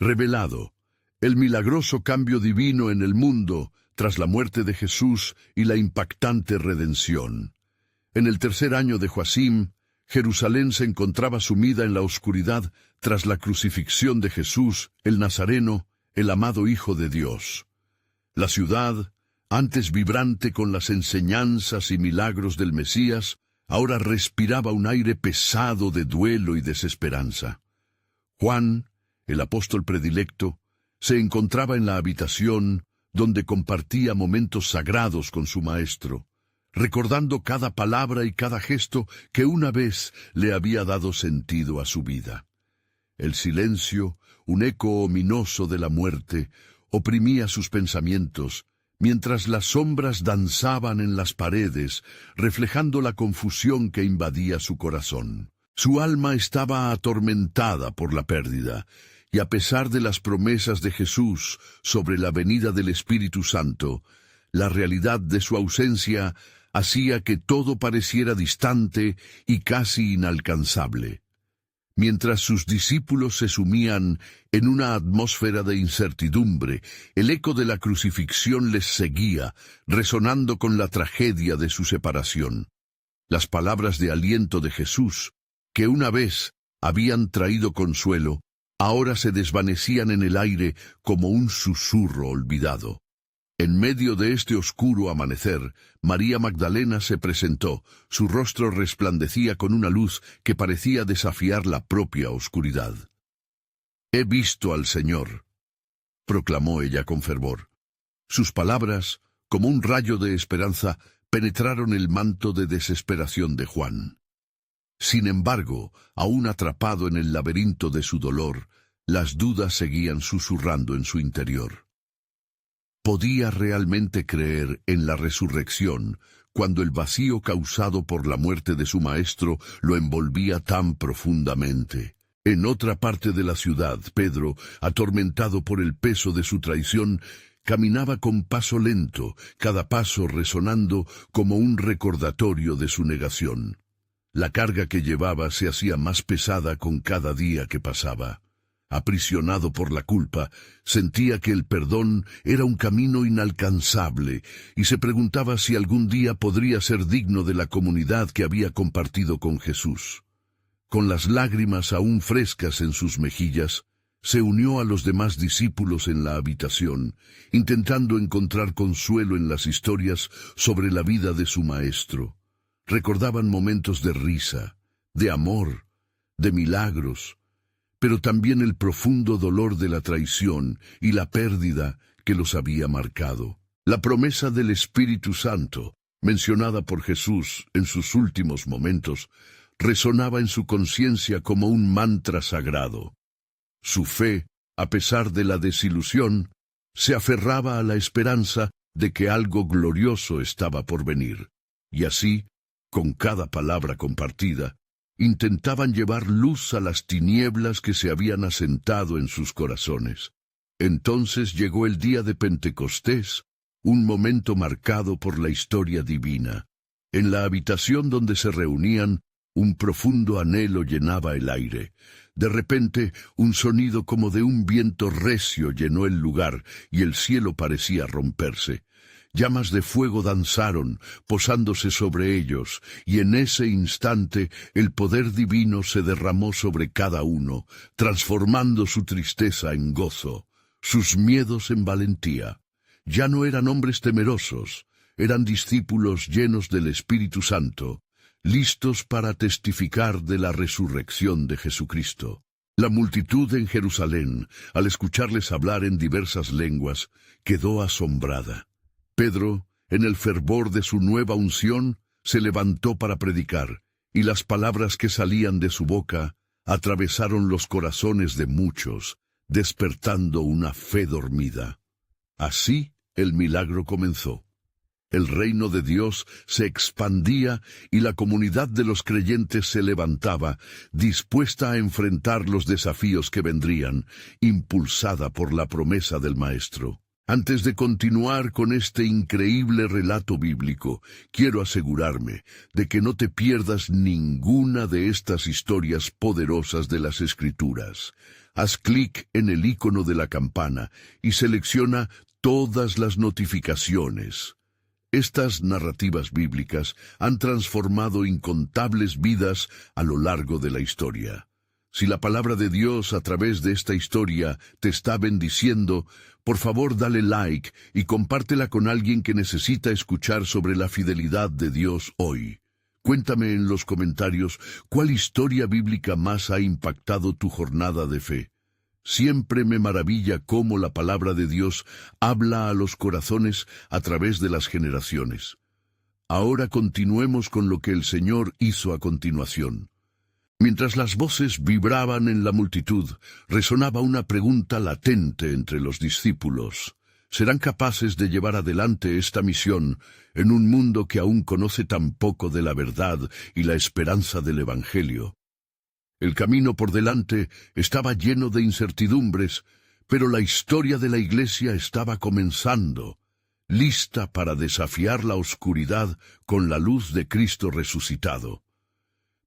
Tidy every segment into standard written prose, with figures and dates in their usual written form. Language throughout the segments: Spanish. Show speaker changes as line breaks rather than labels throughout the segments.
Revelado, el milagroso cambio divino en el mundo tras la muerte de Jesús y la impactante redención. En el tercer año de Joacim, Jerusalén se encontraba sumida en la oscuridad tras la crucifixión de Jesús, el Nazareno, el amado Hijo de Dios. La ciudad, antes vibrante con las enseñanzas y milagros del Mesías, ahora respiraba un aire pesado de duelo y desesperanza. Juan, el apóstol predilecto, se encontraba en la habitación donde compartía momentos sagrados con su maestro, recordando cada palabra y cada gesto que una vez le había dado sentido a su vida. El silencio, un eco ominoso de la muerte, oprimía sus pensamientos, mientras las sombras danzaban en las paredes, reflejando la confusión que invadía su corazón. Su alma estaba atormentada por la pérdida, y a pesar de las promesas de Jesús sobre la venida del Espíritu Santo, la realidad de su ausencia hacía que todo pareciera distante y casi inalcanzable. Mientras sus discípulos se sumían en una atmósfera de incertidumbre, el eco de la crucifixión les seguía, resonando con la tragedia de su separación. Las palabras de aliento de Jesús, que una vez habían traído consuelo, ahora se desvanecían en el aire como un susurro olvidado. En medio de este oscuro amanecer, María Magdalena se presentó. Su rostro resplandecía con una luz que parecía desafiar la propia oscuridad. «He visto al Señor», proclamó ella con fervor. Sus palabras, como un rayo de esperanza, penetraron el manto de desesperación de Juan. Sin embargo, aún atrapado en el laberinto de su dolor, las dudas seguían susurrando en su interior. ¿Podía realmente creer en la resurrección cuando el vacío causado por la muerte de su maestro lo envolvía tan profundamente? En otra parte de la ciudad, Pedro, atormentado por el peso de su traición, caminaba con paso lento, cada paso resonando como un recordatorio de su negación. La carga que llevaba se hacía más pesada con cada día que pasaba. Aprisionado por la culpa, sentía que el perdón era un camino inalcanzable y se preguntaba si algún día podría ser digno de la comunidad que había compartido con Jesús. Con las lágrimas aún frescas en sus mejillas, se unió a los demás discípulos en la habitación, intentando encontrar consuelo en las historias sobre la vida de su maestro. Recordaban momentos de risa, de amor, de milagros, pero también el profundo dolor de la traición y la pérdida que los había marcado. La promesa del Espíritu Santo, mencionada por Jesús en sus últimos momentos, resonaba en su conciencia como un mantra sagrado. Su fe, a pesar de la desilusión, se aferraba a la esperanza de que algo glorioso estaba por venir. Y así, con cada palabra compartida, intentaban llevar luz a las tinieblas que se habían asentado en sus corazones. Entonces llegó el día de Pentecostés, un momento marcado por la historia divina. En la habitación donde se reunían, un profundo anhelo llenaba el aire. De repente, un sonido como de un viento recio llenó el lugar y el cielo parecía romperse. Llamas de fuego danzaron, posándose sobre ellos, y en ese instante el poder divino se derramó sobre cada uno, transformando su tristeza en gozo, sus miedos en valentía. Ya no eran hombres temerosos, eran discípulos llenos del Espíritu Santo, listos para testificar de la resurrección de Jesucristo. La multitud en Jerusalén, al escucharles hablar en diversas lenguas, quedó asombrada. Pedro, en el fervor de su nueva unción, se levantó para predicar, y las palabras que salían de su boca atravesaron los corazones de muchos, despertando una fe dormida. Así el milagro comenzó. El reino de Dios se expandía y la comunidad de los creyentes se levantaba, dispuesta a enfrentar los desafíos que vendrían, impulsada por la promesa del Maestro. Antes de continuar con este increíble relato bíblico, quiero asegurarme de que no te pierdas ninguna de estas historias poderosas de las Escrituras. haz clic en el icono de la campana y selecciona todas las notificaciones. Estas narrativas bíblicas han transformado incontables vidas a lo largo de la historia. Si la palabra de Dios a través de esta historia te está bendiciendo, por favor dale like y compártela con alguien que necesita escuchar sobre la fidelidad de Dios hoy. Cuéntame en los comentarios cuál historia bíblica más ha impactado tu jornada de fe. Siempre me maravilla cómo la palabra de Dios habla a los corazones a través de las generaciones. Ahora continuemos con lo que el Señor hizo a continuación. Mientras las voces vibraban en la multitud, resonaba una pregunta latente entre los discípulos. ¿Serán capaces de llevar adelante esta misión en un mundo que aún conoce tan poco de la verdad y la esperanza del Evangelio? El camino por delante estaba lleno de incertidumbres, pero la historia de la Iglesia estaba comenzando, lista para desafiar la oscuridad con la luz de Cristo resucitado.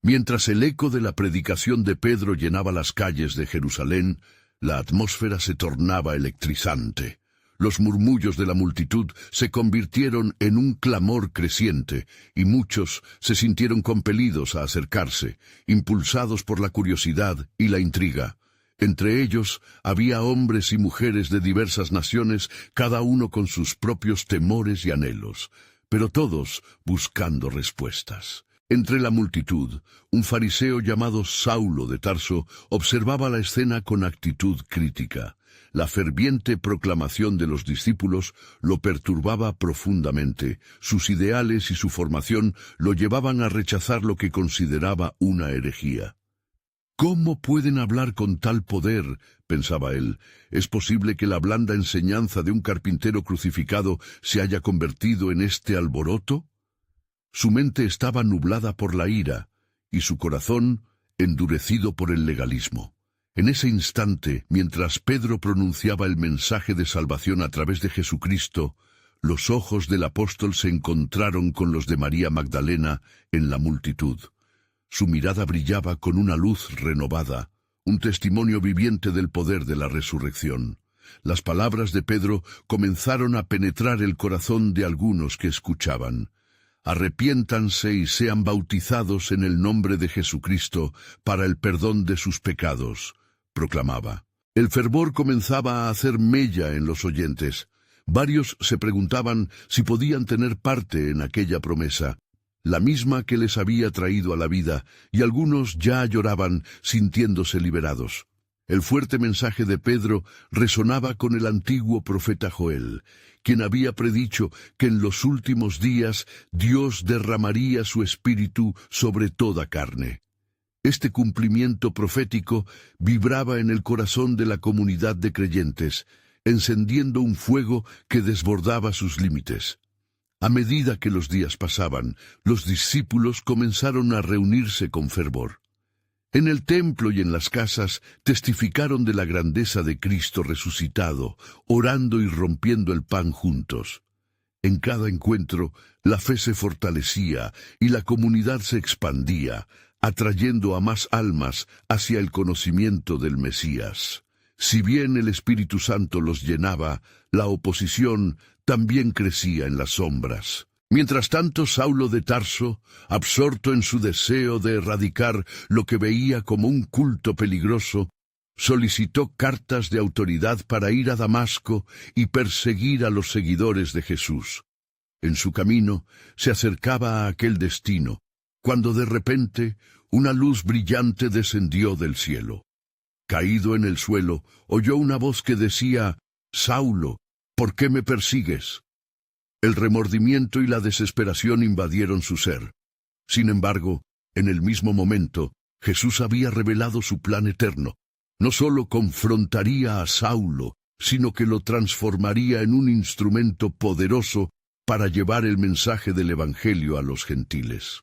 Mientras el eco de la predicación de Pedro llenaba las calles de Jerusalén, la atmósfera se tornaba electrizante. Los murmullos de la multitud se convirtieron en un clamor creciente, y muchos se sintieron compelidos a acercarse, impulsados por la curiosidad y la intriga. Entre ellos había hombres y mujeres de diversas naciones, cada uno con sus propios temores y anhelos, pero todos buscando respuestas. Entre la multitud, un fariseo llamado Saulo de Tarso observaba la escena con actitud crítica. La ferviente proclamación de los discípulos lo perturbaba profundamente. Sus ideales y su formación lo llevaban a rechazar lo que consideraba una herejía. ¿Cómo pueden hablar con tal poder?, pensaba él. ¿Es posible que la blanda enseñanza de un carpintero crucificado se haya convertido en este alboroto? Su mente estaba nublada por la ira, y su corazón endurecido por el legalismo. En ese instante, mientras Pedro pronunciaba el mensaje de salvación a través de Jesucristo, los ojos del apóstol se encontraron con los de María Magdalena en la multitud. Su mirada brillaba con una luz renovada, un testimonio viviente del poder de la resurrección. Las palabras de Pedro comenzaron a penetrar el corazón de algunos que escuchaban. Arrepiéntanse y sean bautizados en el nombre de Jesucristo para el perdón de sus pecados, proclamaba. El fervor comenzaba a hacer mella en los oyentes. Varios se preguntaban si podían tener parte en aquella promesa, la misma que les había traído a la vida, y algunos ya lloraban sintiéndose liberados. El fuerte mensaje de Pedro resonaba con el antiguo profeta Joel, quien había predicho que en los últimos días Dios derramaría su espíritu sobre toda carne. Este cumplimiento profético vibraba en el corazón de la comunidad de creyentes, encendiendo un fuego que desbordaba sus límites. A medida que los días pasaban, los discípulos comenzaron a reunirse con fervor. En el templo y en las casas testificaron de la grandeza de Cristo resucitado, orando y rompiendo el pan juntos. En cada encuentro, la fe se fortalecía y la comunidad se expandía, atrayendo a más almas hacia el conocimiento del Mesías. Si bien el Espíritu Santo los llenaba, la oposición también crecía en las sombras. Mientras tanto, Saulo de Tarso, absorto en su deseo de erradicar lo que veía como un culto peligroso, solicitó cartas de autoridad para ir a Damasco y perseguir a los seguidores de Jesús. En su camino se acercaba a aquel destino, cuando de repente una luz brillante descendió del cielo. Caído en el suelo, oyó una voz que decía: «Saulo, ¿por qué me persigues?». El remordimiento y la desesperación invadieron su ser. Sin embargo, en el mismo momento, Jesús había revelado su plan eterno. No solo confrontaría a Saulo, sino que lo transformaría en un instrumento poderoso para llevar el mensaje del Evangelio a los gentiles.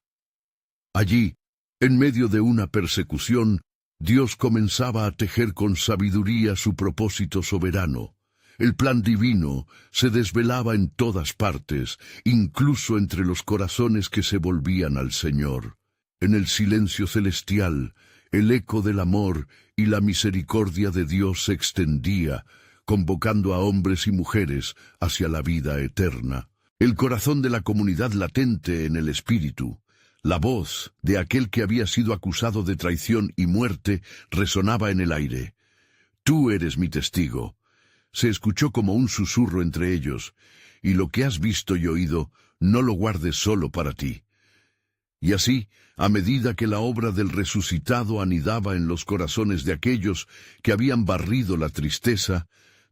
Allí, en medio de una persecución, Dios comenzaba a tejer con sabiduría su propósito soberano. El plan divino se desvelaba en todas partes, incluso entre los corazones que se volvían al Señor. En el silencio celestial, El eco del amor y la misericordia de Dios se extendía, convocando a hombres y mujeres hacia la vida eterna. El corazón de la comunidad latente en el espíritu, la voz de aquel que había sido acusado de traición y muerte, resonaba en el aire. Tú eres mi testigo. Se escuchó como un susurro entre ellos, y lo que has visto y oído, no lo guardes solo para ti. Y así, a medida que la obra del resucitado anidaba en los corazones de aquellos que habían barrido la tristeza,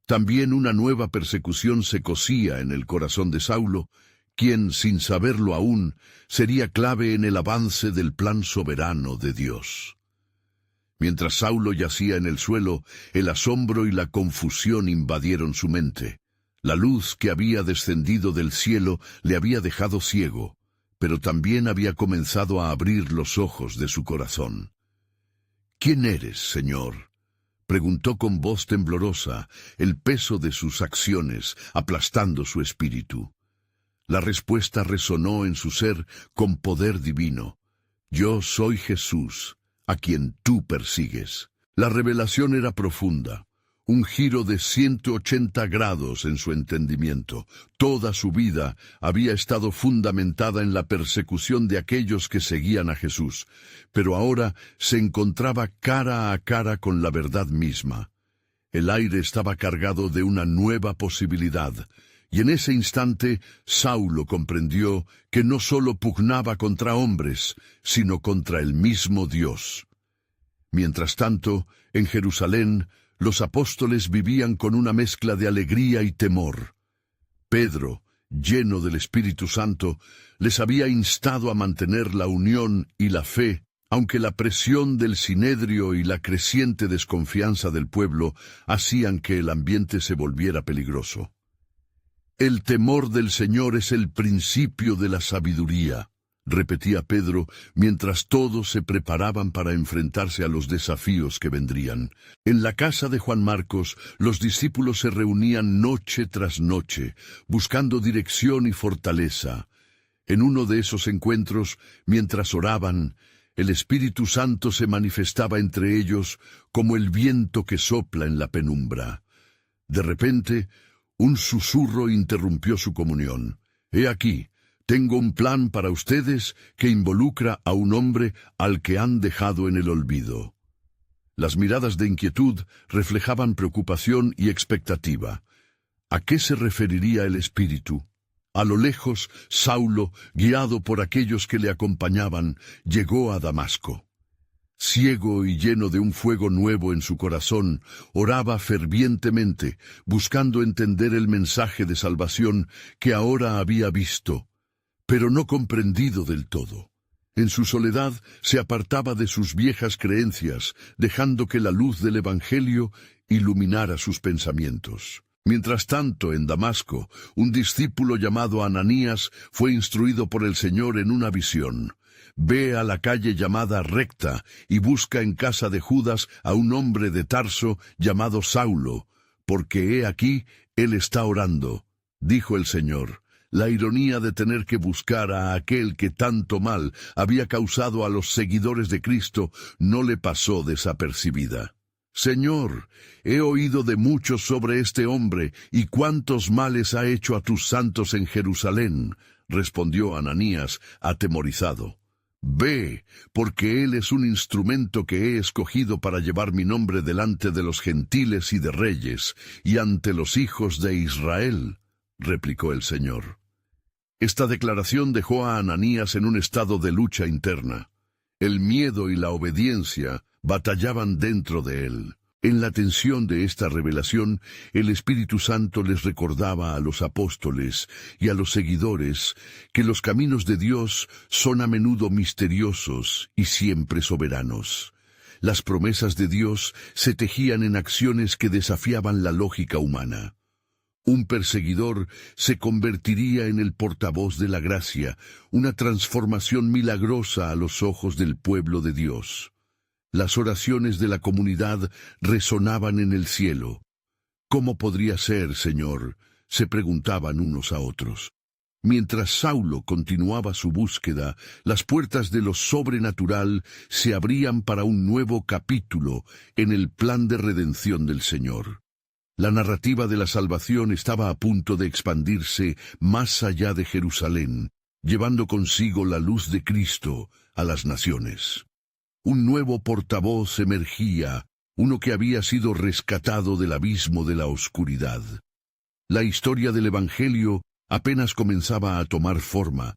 también una nueva persecución se cosía en el corazón de Saulo, quien, sin saberlo aún, sería clave en el avance del plan soberano de Dios. Mientras Saulo yacía en el suelo, el asombro y la confusión invadieron su mente. La luz que había descendido del cielo le había dejado ciego, pero también había comenzado a abrir los ojos de su corazón. «¿Quién eres, Señor?», preguntó con voz temblorosa, el peso de sus acciones aplastando su espíritu. La respuesta resonó en su ser con poder divino. «Yo soy Jesús, a quien tú persigues». La revelación era profunda, un giro de 180 grados en su entendimiento. Toda su vida había estado fundamentada en la persecución de aquellos que seguían a Jesús, pero ahora se encontraba cara a cara con la verdad misma. El aire estaba cargado de una nueva posibilidad, y en ese instante Saulo comprendió que no solo pugnaba contra hombres, sino contra el mismo Dios. Mientras tanto, en Jerusalén, los apóstoles vivían con una mezcla de alegría y temor. Pedro, lleno del Espíritu Santo, les había instado a mantener la unión y la fe, aunque la presión del Sinedrio y la creciente desconfianza del pueblo hacían que el ambiente se volviera peligroso. «El temor del Señor es el principio de la sabiduría», repetía Pedro, mientras todos se preparaban para enfrentarse a los desafíos que vendrían. En la casa de Juan Marcos, los discípulos se reunían noche tras noche, buscando dirección y fortaleza. En uno de esos encuentros, mientras oraban, el Espíritu Santo se manifestaba entre ellos como el viento que sopla en la penumbra. De repente, un susurro interrumpió su comunión. «He aquí, tengo un plan para ustedes que involucra a un hombre al que han dejado en el olvido». Las miradas de inquietud reflejaban preocupación y expectativa. ¿A qué se referiría el Espíritu? A lo lejos, Saulo, guiado por aquellos que le acompañaban, llegó a Damasco. Ciego y lleno de un fuego nuevo en su corazón, oraba fervientemente, buscando entender el mensaje de salvación que ahora había visto, pero no comprendido del todo. En su soledad se apartaba de sus viejas creencias, dejando que la luz del Evangelio iluminara sus pensamientos. Mientras tanto, en Damasco, un discípulo llamado Ananías fue instruido por el Señor en una visión. «Ve a la calle llamada Recta y busca en casa de Judas a un hombre de Tarso llamado Saulo, porque he aquí, él está orando», dijo el Señor. La ironía de tener que buscar a aquel que tanto mal había causado a los seguidores de Cristo no le pasó desapercibida. «Señor, he oído de muchos sobre este hombre y cuántos males ha hecho a tus santos en Jerusalén», respondió Ananías, atemorizado. «Ve, porque él es un instrumento que he escogido para llevar mi nombre delante de los gentiles y de reyes, y ante los hijos de Israel», replicó el Señor. Esta declaración dejó a Ananías en un estado de lucha interna. El miedo y la obediencia batallaban dentro de él. En la tensión de esta revelación, el Espíritu Santo les recordaba a los apóstoles y a los seguidores que los caminos de Dios son a menudo misteriosos y siempre soberanos. Las promesas de Dios se tejían en acciones que desafiaban la lógica humana. Un perseguidor se convertiría en el portavoz de la gracia, una transformación milagrosa a los ojos del pueblo de Dios. Las oraciones de la comunidad resonaban en el cielo. «¿Cómo podría ser, Señor?», se preguntaban unos a otros. Mientras Saulo continuaba su búsqueda, las puertas de lo sobrenatural se abrían para un nuevo capítulo en el plan de redención del Señor. La narrativa de la salvación estaba a punto de expandirse más allá de Jerusalén, llevando consigo la luz de Cristo a las naciones. Un nuevo portavoz emergía, uno que había sido rescatado del abismo de la oscuridad. La historia del Evangelio apenas comenzaba a tomar forma,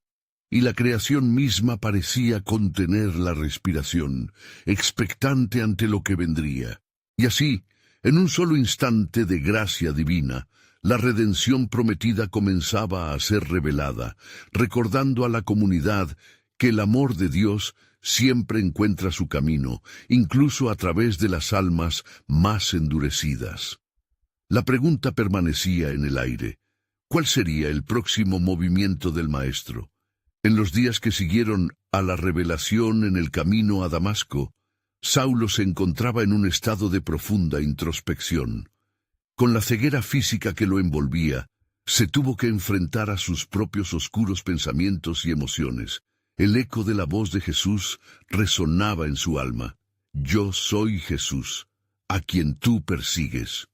y la creación misma parecía contener la respiración, expectante ante lo que vendría. Y así, en un solo instante de gracia divina, la redención prometida comenzaba a ser revelada, recordando a la comunidad que el amor de Dios siempre encuentra su camino, incluso a través de las almas más endurecidas. La pregunta permanecía en el aire. ¿Cuál sería el próximo movimiento del Maestro? En los días que siguieron a la revelación en el camino a Damasco, Saulo se encontraba en un estado de profunda introspección. Con la ceguera física que lo envolvía, se tuvo que enfrentar a sus propios oscuros pensamientos y emociones. El eco de la voz de Jesús resonaba en su alma. Yo soy Jesús, a quien tú persigues.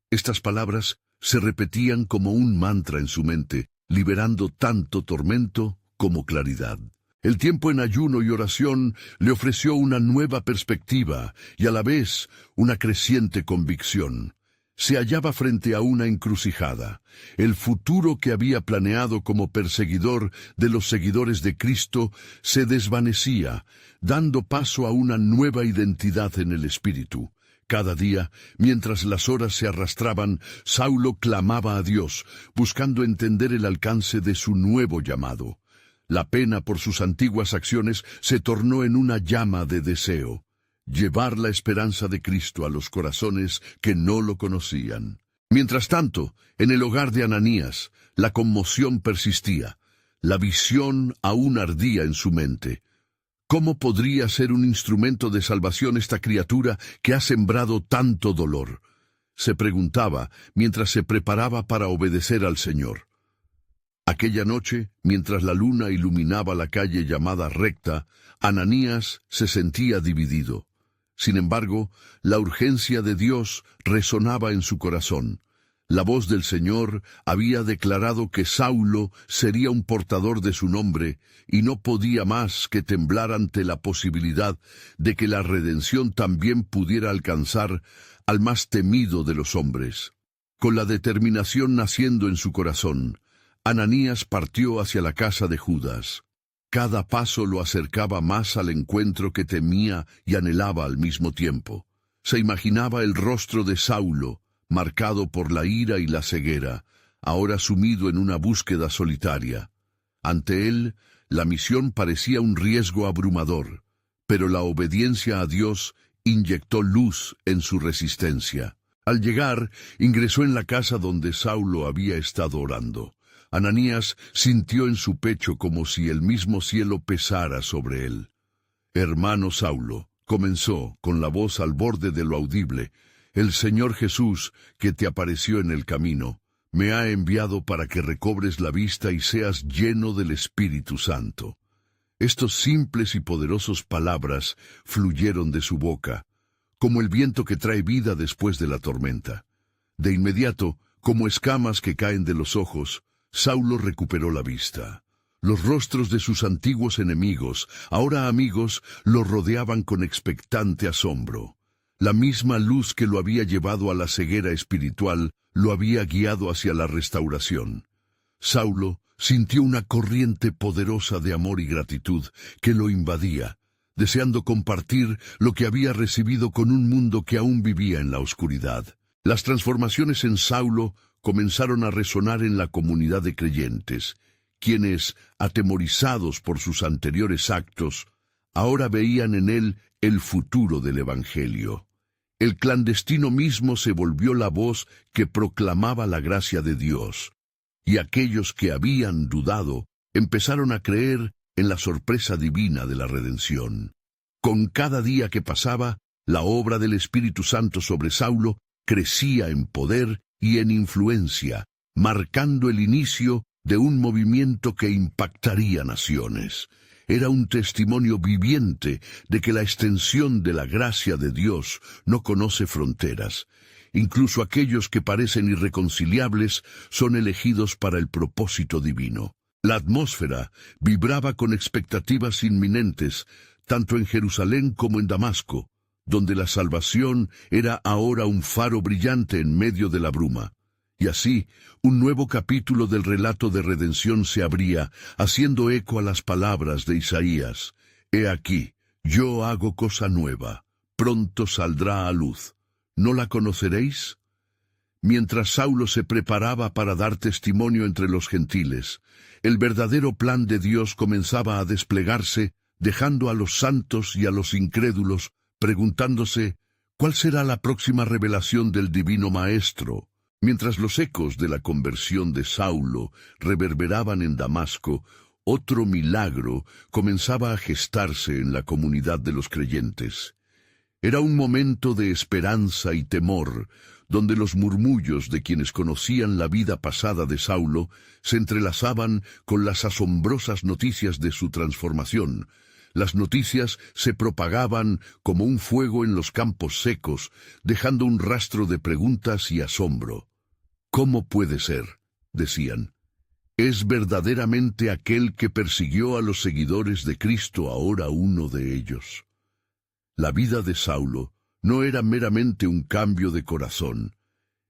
Estas palabras se repetían como un mantra en su mente, liberando tanto tormento como claridad. El tiempo en ayuno y oración le ofreció una nueva perspectiva y a la vez una creciente convicción. Se hallaba frente a una encrucijada. El futuro que había planeado como perseguidor de los seguidores de Cristo se desvanecía, dando paso a una nueva identidad en el Espíritu. Cada día, mientras las horas se arrastraban, Saulo clamaba a Dios, buscando entender el alcance de su nuevo llamado. La pena por sus antiguas acciones se tornó en una llama de deseo. Llevar la esperanza de Cristo a los corazones que no lo conocían. Mientras tanto, en el hogar de Ananías, la conmoción persistía. La visión aún ardía en su mente. ¿Cómo podría ser un instrumento de salvación esta criatura que ha sembrado tanto dolor? Se preguntaba mientras se preparaba para obedecer al Señor. Aquella noche, mientras la luna iluminaba la calle llamada Recta, Ananías se sentía dividido. Sin embargo, la urgencia de Dios resonaba en su corazón. La voz del Señor había declarado que Saulo sería un portador de su nombre, y no podía más que temblar ante la posibilidad de que la redención también pudiera alcanzar al más temido de los hombres. Con la determinación naciendo en su corazón, Ananías partió hacia la casa de Judas. Cada paso lo acercaba más al encuentro que temía y anhelaba al mismo tiempo. Se imaginaba el rostro de Saulo, marcado por la ira y la ceguera, ahora sumido en una búsqueda solitaria. Ante él, la misión parecía un riesgo abrumador, pero la obediencia a Dios inyectó luz en su resistencia. Al llegar, ingresó en la casa donde Saulo había estado orando. Ananías sintió en su pecho como si el mismo cielo pesara sobre él. «Hermano Saulo», comenzó, con la voz al borde de lo audible, «el Señor Jesús, que te apareció en el camino, me ha enviado para que recobres la vista y seas lleno del Espíritu Santo». Estos simples y poderosos palabras fluyeron de su boca, como el viento que trae vida después de la tormenta. De inmediato, como escamas que caen de los ojos, Saulo recuperó la vista. Los rostros de sus antiguos enemigos, ahora amigos, lo rodeaban con expectante asombro. La misma luz que lo había llevado a la ceguera espiritual lo había guiado hacia la restauración. Saulo sintió una corriente poderosa de amor y gratitud que lo invadía, deseando compartir lo que había recibido con un mundo que aún vivía en la oscuridad. Las transformaciones en Saulo comenzaron a resonar en la comunidad de creyentes, quienes, atemorizados por sus anteriores actos, ahora veían en él el futuro del Evangelio. El clandestino mismo se volvió la voz que proclamaba la gracia de Dios, y aquellos que habían dudado empezaron a creer en la sorpresa divina de la redención. Con cada día que pasaba, la obra del Espíritu Santo sobre Saulo crecía en poder y en influencia, marcando el inicio de un movimiento que impactaría naciones. Era un testimonio viviente de que la extensión de la gracia de Dios no conoce fronteras. Incluso aquellos que parecen irreconciliables son elegidos para el propósito divino. La atmósfera vibraba con expectativas inminentes, tanto en Jerusalén como en Damasco, donde la salvación era ahora un faro brillante en medio de la bruma. Y así, un nuevo capítulo del relato de redención se abría, haciendo eco a las palabras de Isaías. He aquí, yo hago cosa nueva, pronto saldrá a luz. ¿No la conoceréis? Mientras Saulo se preparaba para dar testimonio entre los gentiles, el verdadero plan de Dios comenzaba a desplegarse, dejando a los santos y a los incrédulos preguntándose, ¿cuál será la próxima revelación del Divino Maestro? Mientras los ecos de la conversión de Saulo reverberaban en Damasco, otro milagro comenzaba a gestarse en la comunidad de los creyentes. Era un momento de esperanza y temor, donde los murmullos de quienes conocían la vida pasada de Saulo se entrelazaban con las asombrosas noticias de su transformación. Las noticias se propagaban como un fuego en los campos secos, dejando un rastro de preguntas y asombro. ¿Cómo puede ser?, decían. ¿Es verdaderamente aquel que persiguió a los seguidores de Cristo ahora uno de ellos? La vida de Saulo no era meramente un cambio de corazón.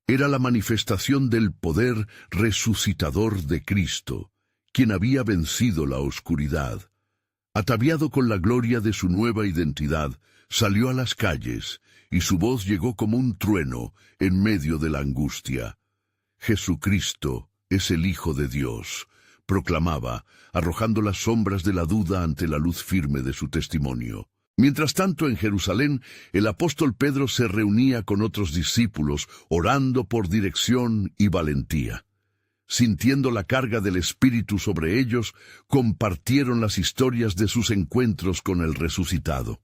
Era la manifestación del poder resucitador de Cristo, quien había vencido la oscuridad. Ataviado con la gloria de su nueva identidad, salió a las calles, y su voz llegó como un trueno en medio de la angustia. Jesucristo es el Hijo de Dios, proclamaba, arrojando las sombras de la duda ante la luz firme de su testimonio. Mientras tanto, en Jerusalén, el apóstol Pedro se reunía con otros discípulos, orando por dirección y valentía. Sintiendo la carga del Espíritu sobre ellos, compartieron las historias de sus encuentros con el resucitado.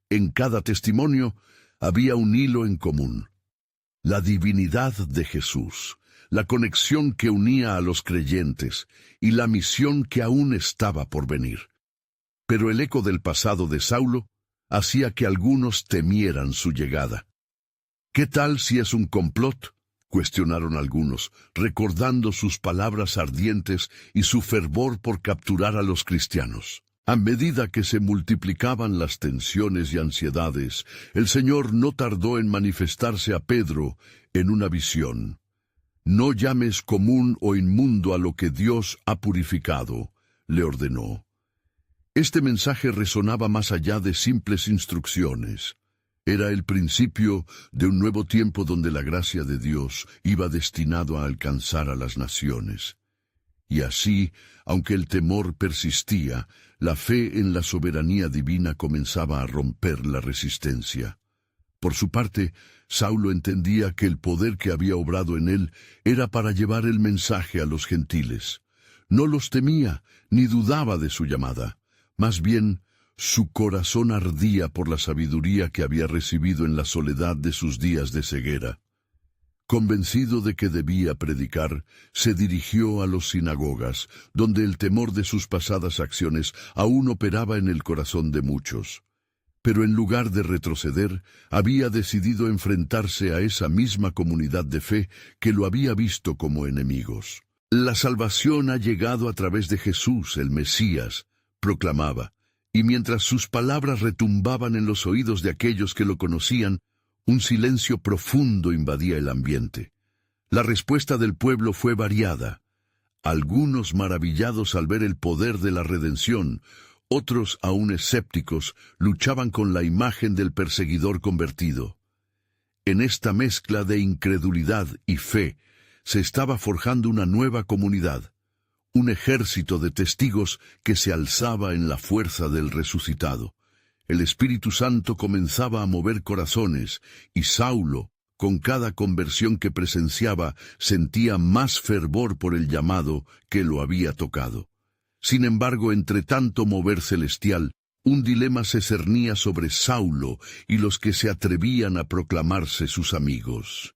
En cada testimonio había un hilo en común: la divinidad de Jesús, la conexión que unía a los creyentes y la misión que aún estaba por venir. Pero el eco del pasado de Saulo hacía que algunos temieran su llegada. ¿Qué tal si es un complot?, cuestionaron algunos, recordando sus palabras ardientes y su fervor por capturar a los cristianos. A medida que se multiplicaban las tensiones y ansiedades, el Señor no tardó en manifestarse a Pedro en una visión. «No llames común o inmundo a lo que Dios ha purificado», le ordenó. Este mensaje resonaba más allá de simples instrucciones. Era el principio de un nuevo tiempo donde la gracia de Dios iba destinado a alcanzar a las naciones. Y así, aunque el temor persistía, la fe en la soberanía divina comenzaba a romper la resistencia. Por su parte, Saulo entendía que el poder que había obrado en él era para llevar el mensaje a los gentiles. No los temía, ni dudaba de su llamada. Más bien, su corazón ardía por la sabiduría que había recibido en la soledad de sus días de ceguera. Convencido de que debía predicar, se dirigió a las sinagogas, donde el temor de sus pasadas acciones aún operaba en el corazón de muchos. Pero en lugar de retroceder, había decidido enfrentarse a esa misma comunidad de fe que lo había visto como enemigos. «La salvación ha llegado a través de Jesús, el Mesías», proclamaba, y mientras sus palabras retumbaban en los oídos de aquellos que lo conocían, un silencio profundo invadía el ambiente. La respuesta del pueblo fue variada. Algunos maravillados al ver el poder de la redención, otros aún escépticos, luchaban con la imagen del perseguidor convertido. En esta mezcla de incredulidad y fe, se estaba forjando una nueva comunidad, un ejército de testigos que se alzaba en la fuerza del resucitado. El Espíritu Santo comenzaba a mover corazones, y Saulo, con cada conversión que presenciaba, sentía más fervor por el llamado que lo había tocado. Sin embargo, entre tanto mover celestial, un dilema se cernía sobre Saulo y los que se atrevían a proclamarse sus amigos.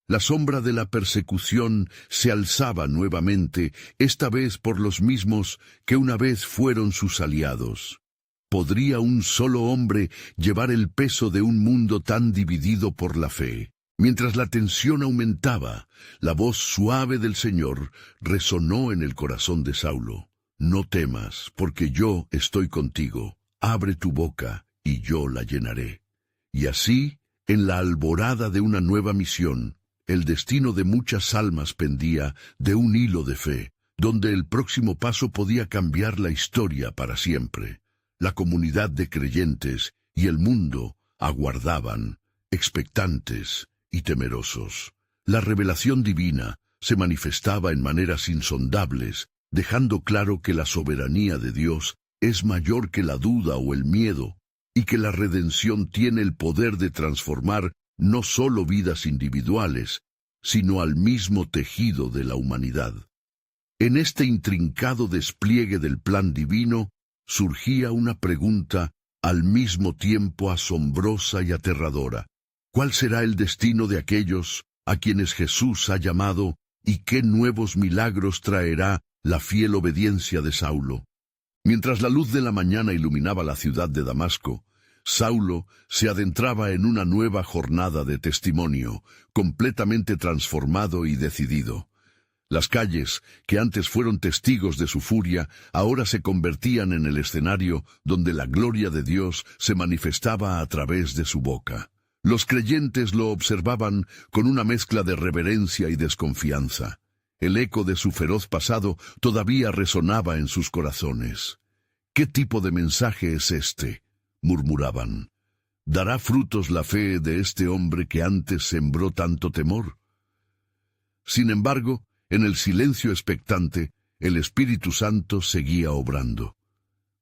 La sombra de la persecución se alzaba nuevamente, esta vez por los mismos que una vez fueron sus aliados. ¿Podría un solo hombre llevar el peso de un mundo tan dividido por la fe? Mientras la tensión aumentaba, la voz suave del Señor resonó en el corazón de Saulo. No temas, porque yo estoy contigo. Abre tu boca, y yo la llenaré. Y así, en la alborada de una nueva misión, el destino de muchas almas pendía de un hilo de fe, donde el próximo paso podía cambiar la historia para siempre. La comunidad de creyentes y el mundo aguardaban, expectantes y temerosos. La revelación divina se manifestaba en maneras insondables, dejando claro que la soberanía de Dios es mayor que la duda o el miedo, y que la redención tiene el poder de transformar no solo vidas individuales, sino al mismo tejido de la humanidad. En este intrincado despliegue del plan divino, surgía una pregunta al mismo tiempo asombrosa y aterradora. ¿Cuál será el destino de aquellos a quienes Jesús ha llamado y qué nuevos milagros traerá la fiel obediencia de Saulo? Mientras la luz de la mañana iluminaba la ciudad de Damasco, Saulo se adentraba en una nueva jornada de testimonio, completamente transformado y decidido. Las calles, que antes fueron testigos de su furia, ahora se convertían en el escenario donde la gloria de Dios se manifestaba a través de su boca. Los creyentes lo observaban con una mezcla de reverencia y desconfianza. El eco de su feroz pasado todavía resonaba en sus corazones. ¿Qué tipo de mensaje es este?, murmuraban. ¿Dará frutos la fe de este hombre que antes sembró tanto temor? Sin embargo, en el silencio expectante, el Espíritu Santo seguía obrando.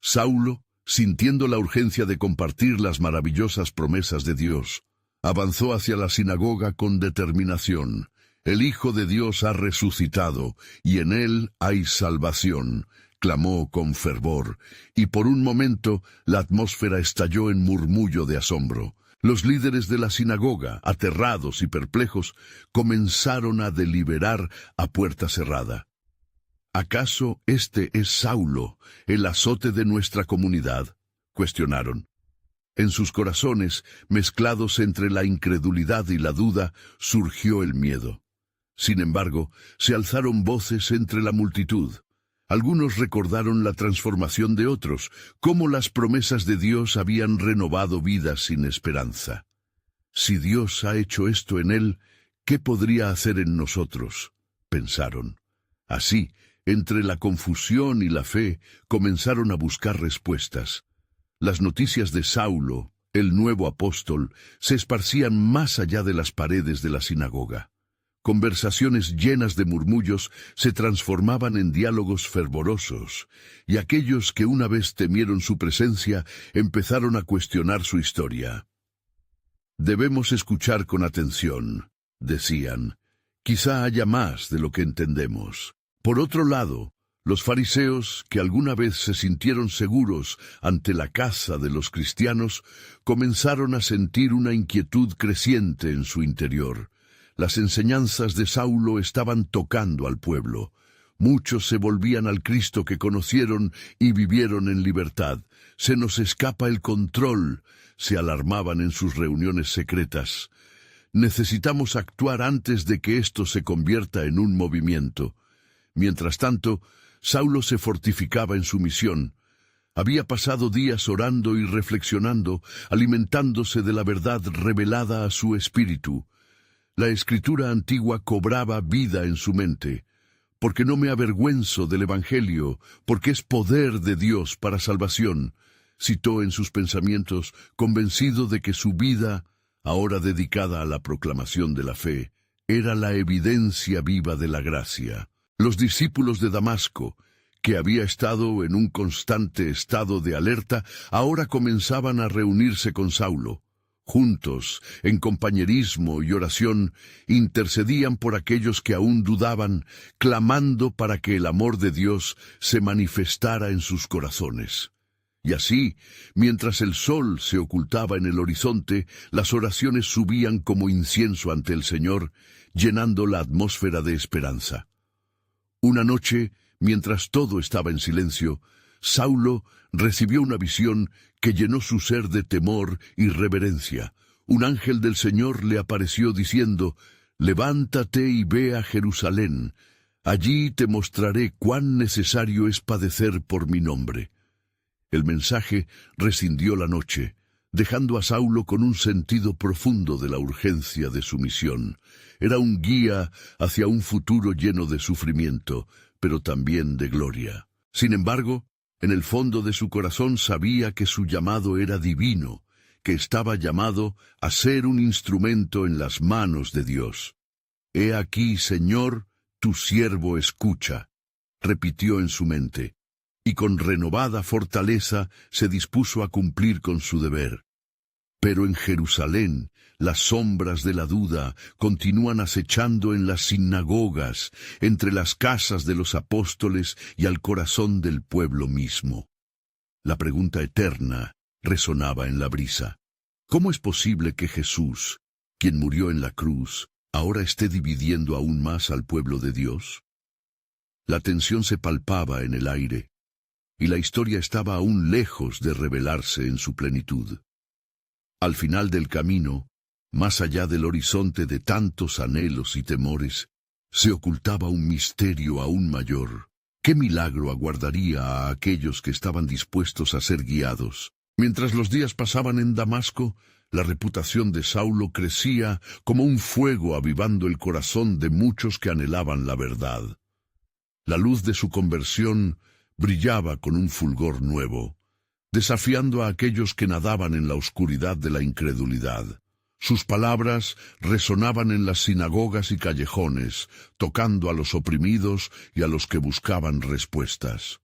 Saulo, sintiendo la urgencia de compartir las maravillosas promesas de Dios, avanzó hacia la sinagoga con determinación. El Hijo de Dios ha resucitado, y en él hay salvación, clamó con fervor, y por un momento la atmósfera estalló en murmullo de asombro. Los líderes de la sinagoga, aterrados y perplejos, comenzaron a deliberar a puerta cerrada. ¿Acaso este es Saulo, el azote de nuestra comunidad?, cuestionaron. En sus corazones, mezclados entre la incredulidad y la duda, surgió el miedo. Sin embargo, se alzaron voces entre la multitud. Algunos recordaron la transformación de otros, cómo las promesas de Dios habían renovado vidas sin esperanza. Si Dios ha hecho esto en él, ¿qué podría hacer en nosotros?, pensaron. Así, entre la confusión y la fe, comenzaron a buscar respuestas. Las noticias de Saulo, el nuevo apóstol, se esparcían más allá de las paredes de la sinagoga. Conversaciones llenas de murmullos se transformaban en diálogos fervorosos, y aquellos que una vez temieron su presencia empezaron a cuestionar su historia. Debemos escuchar con atención, decían. Quizá haya más de lo que entendemos. Por otro lado, los fariseos, que alguna vez se sintieron seguros ante la caza de los cristianos, comenzaron a sentir una inquietud creciente en su interior. Las enseñanzas de Saulo estaban tocando al pueblo. Muchos se volvían al Cristo que conocieron y vivieron en libertad. Se nos escapa el control, se alarmaban en sus reuniones secretas. Necesitamos actuar antes de que esto se convierta en un movimiento. Mientras tanto, Saulo se fortificaba en su misión. Había pasado días orando y reflexionando, alimentándose de la verdad revelada a su espíritu. La escritura antigua cobraba vida en su mente. Porque no me avergüenzo del Evangelio, porque es poder de Dios para salvación, citó en sus pensamientos, convencido de que su vida, ahora dedicada a la proclamación de la fe, era la evidencia viva de la gracia. Los discípulos de Damasco, que había estado en un constante estado de alerta, ahora comenzaban a reunirse con Saulo. Juntos, en compañerismo y oración, intercedían por aquellos que aún dudaban, clamando para que el amor de Dios se manifestara en sus corazones. Y así, mientras el sol se ocultaba en el horizonte, las oraciones subían como incienso ante el Señor, llenando la atmósfera de esperanza. Una noche, mientras todo estaba en silencio, Saulo recibió una visión que llenó su ser de temor y reverencia. Un ángel del Señor le apareció diciendo: «Levántate y ve a Jerusalén. Allí te mostraré cuán necesario es padecer por mi nombre». El mensaje rescindió la noche, dejando a Saulo con un sentido profundo de la urgencia de su misión. Era un guía hacia un futuro lleno de sufrimiento, pero también de gloria. Sin embargo, en el fondo de su corazón sabía que su llamado era divino, que estaba llamado a ser un instrumento en las manos de Dios. «He aquí, Señor, tu siervo escucha», repitió en su mente, y con renovada fortaleza se dispuso a cumplir con su deber. Pero en Jerusalén, las sombras de la duda continúan acechando en las sinagogas, entre las casas de los apóstoles y al corazón del pueblo mismo. La pregunta eterna resonaba en la brisa. ¿Cómo es posible que Jesús, quien murió en la cruz, ahora esté dividiendo aún más al pueblo de Dios? La tensión se palpaba en el aire, y la historia estaba aún lejos de revelarse en su plenitud. Al final del camino, más allá del horizonte de tantos anhelos y temores, se ocultaba un misterio aún mayor. ¿Qué milagro aguardaría a aquellos que estaban dispuestos a ser guiados? Mientras los días pasaban en Damasco, la reputación de Saulo crecía como un fuego avivando el corazón de muchos que anhelaban la verdad. La luz de su conversión brillaba con un fulgor nuevo, desafiando a aquellos que nadaban en la oscuridad de la incredulidad. Sus palabras resonaban en las sinagogas y callejones, tocando a los oprimidos y a los que buscaban respuestas.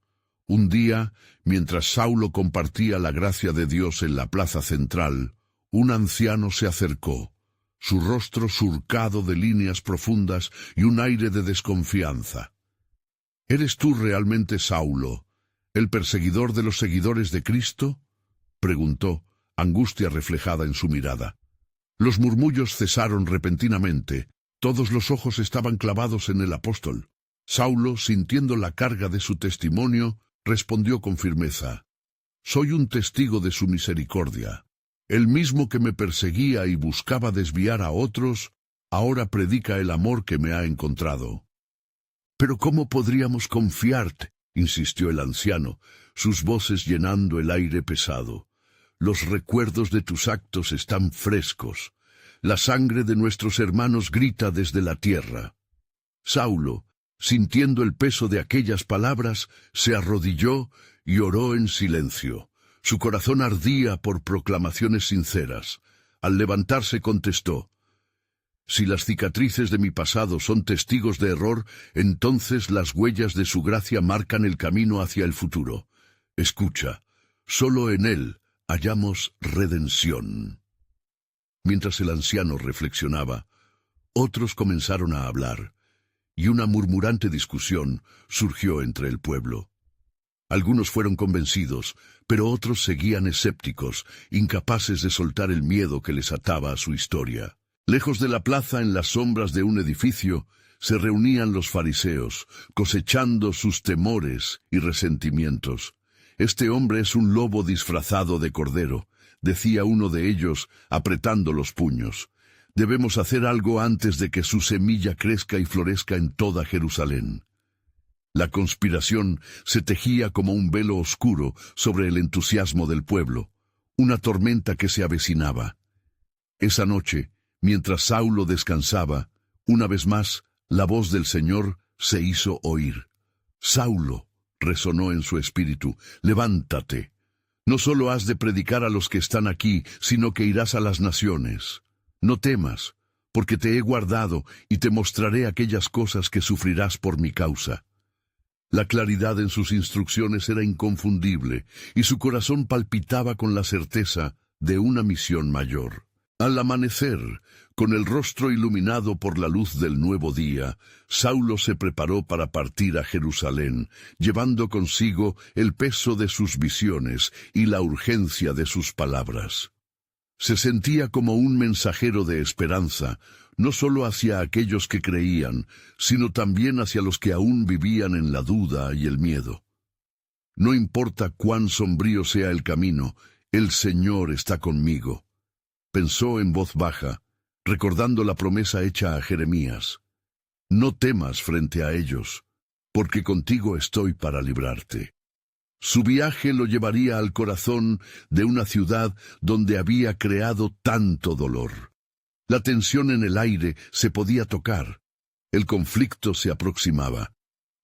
Un día, mientras Saulo compartía la gracia de Dios en la plaza central, un anciano se acercó, su rostro surcado de líneas profundas y un aire de desconfianza. «¿Eres tú realmente Saulo, el perseguidor de los seguidores de Cristo?», preguntó, angustia reflejada en su mirada. Los murmullos cesaron repentinamente. Todos los ojos estaban clavados en el apóstol. Saulo, sintiendo la carga de su testimonio, respondió con firmeza: «Soy un testigo de su misericordia. El mismo que me perseguía y buscaba desviar a otros, ahora predica el amor que me ha encontrado». «¿Pero cómo podríamos confiarte?», insistió el anciano, sus voces llenando el aire pesado. «Los recuerdos de tus actos están frescos. La sangre de nuestros hermanos grita desde la tierra». Saulo, sintiendo el peso de aquellas palabras, se arrodilló y oró en silencio. Su corazón ardía por proclamaciones sinceras. Al levantarse contestó: «Si las cicatrices de mi pasado son testigos de error, entonces las huellas de su gracia marcan el camino hacia el futuro. Escucha, solo en él hallamos redención». Mientras el anciano reflexionaba, otros comenzaron a hablar, y una murmurante discusión surgió entre el pueblo. Algunos fueron convencidos, pero otros seguían escépticos, incapaces de soltar el miedo que les ataba a su historia. Lejos de la plaza, en las sombras de un edificio, se reunían los fariseos, cosechando sus temores y resentimientos. «Este hombre es un lobo disfrazado de cordero», decía uno de ellos, apretando los puños. «Debemos hacer algo antes de que su semilla crezca y florezca en toda Jerusalén». La conspiración se tejía como un velo oscuro sobre el entusiasmo del pueblo, una tormenta que se avecinaba. Esa noche, mientras Saulo descansaba, una vez más, la voz del Señor se hizo oír. «Saulo», resonó en su espíritu, «levántate. No solo has de predicar a los que están aquí, sino que irás a las naciones. No temas, porque te he guardado y te mostraré aquellas cosas que sufrirás por mi causa». La claridad en sus instrucciones era inconfundible, y su corazón palpitaba con la certeza de una misión mayor. Al amanecer, con el rostro iluminado por la luz del nuevo día, Saulo se preparó para partir a Jerusalén, llevando consigo el peso de sus visiones y la urgencia de sus palabras. Se sentía como un mensajero de esperanza, no solo hacia aquellos que creían, sino también hacia los que aún vivían en la duda y el miedo. No importa cuán sombrío sea el camino, el Señor está conmigo. Pensó en voz baja, recordando la promesa hecha a Jeremías. No temas frente a ellos, porque contigo estoy para librarte. Su viaje lo llevaría al corazón de una ciudad donde había creado tanto dolor. La tensión en el aire se podía tocar. El conflicto se aproximaba.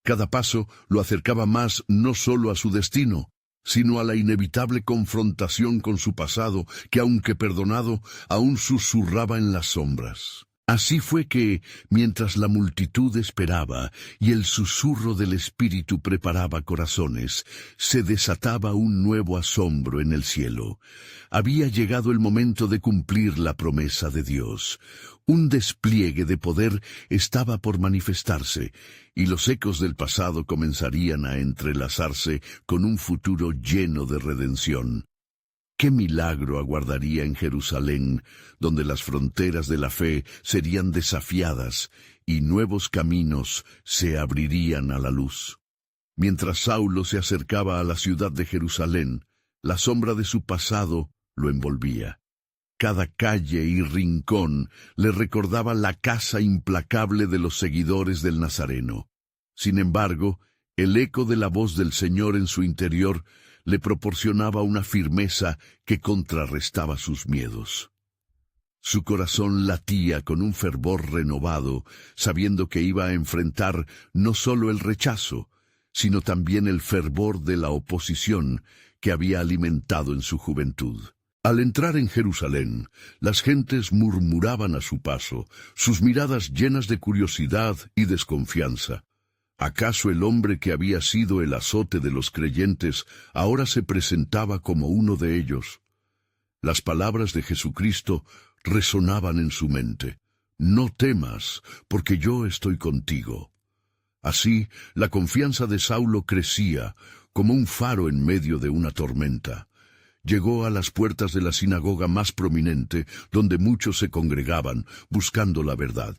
Cada paso lo acercaba más no solo a su destino, sino a la inevitable confrontación con su pasado, que aunque perdonado, aún susurraba en las sombras. Así fue que, mientras la multitud esperaba y el susurro del Espíritu preparaba corazones, se desataba un nuevo asombro en el cielo. Había llegado el momento de cumplir la promesa de Dios. Un despliegue de poder estaba por manifestarse, y los ecos del pasado comenzarían a entrelazarse con un futuro lleno de redención. ¿Qué milagro aguardaría en Jerusalén, donde las fronteras de la fe serían desafiadas y nuevos caminos se abrirían a la luz? Mientras Saulo se acercaba a la ciudad de Jerusalén, la sombra de su pasado lo envolvía. Cada calle y rincón le recordaba la casa implacable de los seguidores del Nazareno. Sin embargo, el eco de la voz del Señor en su interior le proporcionaba una firmeza que contrarrestaba sus miedos. Su corazón latía con un fervor renovado, sabiendo que iba a enfrentar no solo el rechazo, sino también el fervor de la oposición que había alimentado en su juventud. Al entrar en Jerusalén, las gentes murmuraban a su paso, sus miradas llenas de curiosidad y desconfianza. ¿Acaso el hombre que había sido el azote de los creyentes ahora se presentaba como uno de ellos? Las palabras de Jesucristo resonaban en su mente. No temas, porque yo estoy contigo. Así, la confianza de Saulo crecía, como un faro en medio de una tormenta. Llegó a las puertas de la sinagoga más prominente, donde muchos se congregaban, buscando la verdad.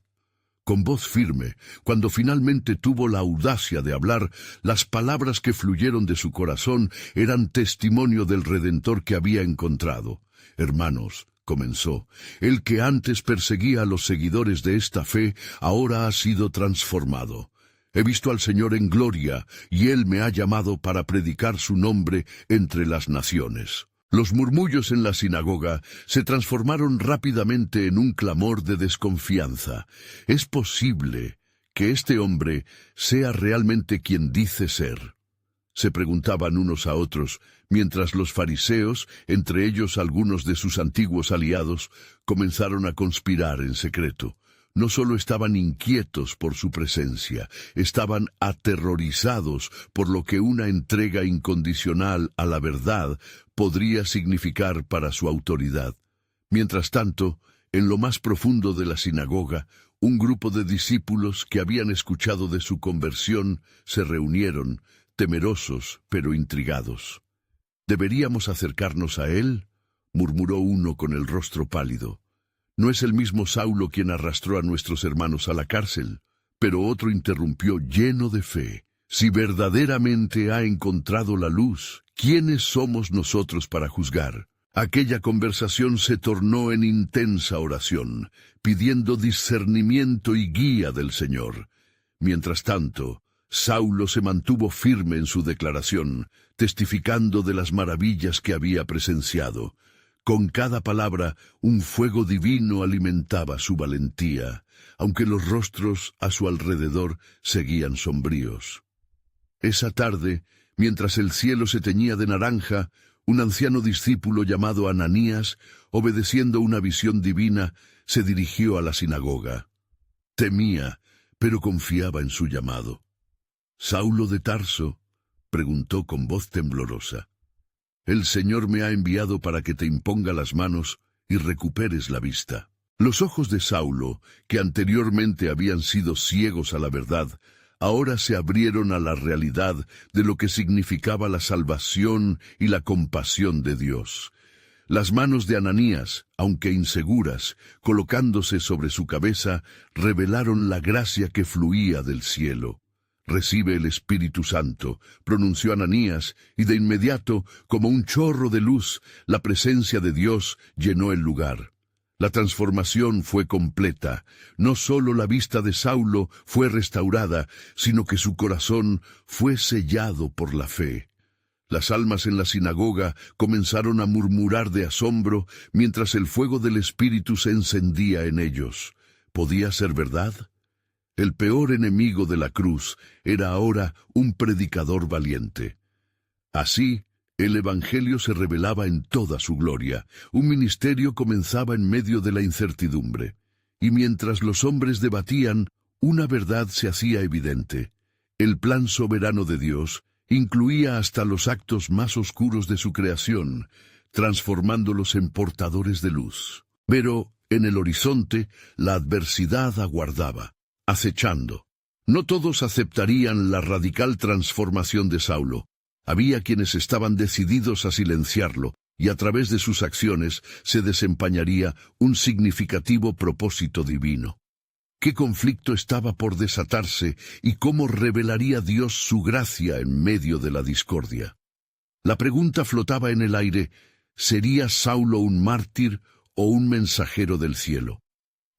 Con voz firme, cuando finalmente tuvo la audacia de hablar, las palabras que fluyeron de su corazón eran testimonio del Redentor que había encontrado. Hermanos, comenzó, el que antes perseguía a los seguidores de esta fe, ahora ha sido transformado. He visto al Señor en gloria, y Él me ha llamado para predicar su nombre entre las naciones. Los murmullos en la sinagoga se transformaron rápidamente en un clamor de desconfianza. ¿Es posible que este hombre sea realmente quien dice ser? Se preguntaban unos a otros, mientras los fariseos, entre ellos algunos de sus antiguos aliados, comenzaron a conspirar en secreto. No solo estaban inquietos por su presencia, estaban aterrorizados por lo que una entrega incondicional a la verdad podría significar para su autoridad. Mientras tanto, en lo más profundo de la sinagoga, un grupo de discípulos que habían escuchado de su conversión se reunieron, temerosos pero intrigados. ¿Deberíamos acercarnos a él?, murmuró uno con el rostro pálido. No es el mismo Saulo quien arrastró a nuestros hermanos a la cárcel. Pero otro interrumpió lleno de fe. Si verdaderamente ha encontrado la luz, ¿quiénes somos nosotros para juzgar? Aquella conversación se tornó en intensa oración, pidiendo discernimiento y guía del Señor. Mientras tanto, Saulo se mantuvo firme en su declaración, testificando de las maravillas que había presenciado. Con cada palabra, un fuego divino alimentaba su valentía, aunque los rostros a su alrededor seguían sombríos. Esa tarde, mientras el cielo se teñía de naranja, un anciano discípulo llamado Ananías, obedeciendo una visión divina, se dirigió a la sinagoga. Temía, pero confiaba en su llamado. «¿Saulo de Tarso?», preguntó con voz temblorosa. «El Señor me ha enviado para que te imponga las manos y recuperes la vista». Los ojos de Saulo, que anteriormente habían sido ciegos a la verdad, ahora se abrieron a la realidad de lo que significaba la salvación y la compasión de Dios. Las manos de Ananías, aunque inseguras, colocándose sobre su cabeza, revelaron la gracia que fluía del cielo. «Recibe el Espíritu Santo», pronunció Ananías, y de inmediato, como un chorro de luz, la presencia de Dios llenó el lugar. La transformación fue completa. No solo la vista de Saulo fue restaurada, sino que su corazón fue sellado por la fe. Las almas en la sinagoga comenzaron a murmurar de asombro mientras el fuego del Espíritu se encendía en ellos. ¿Podía ser verdad? El peor enemigo de la cruz era ahora un predicador valiente. Así, el Evangelio se revelaba en toda su gloria. Un ministerio comenzaba en medio de la incertidumbre. Y mientras los hombres debatían, una verdad se hacía evidente. El plan soberano de Dios incluía hasta los actos más oscuros de su creación, transformándolos en portadores de luz. Pero, en el horizonte, la adversidad aguardaba, acechando. No todos aceptarían la radical transformación de Saulo. Había quienes estaban decididos a silenciarlo, y a través de sus acciones se desempeñaría un significativo propósito divino. ¿Qué conflicto estaba por desatarse y cómo revelaría Dios su gracia en medio de la discordia? La pregunta flotaba en el aire: ¿sería Saulo un mártir o un mensajero del cielo?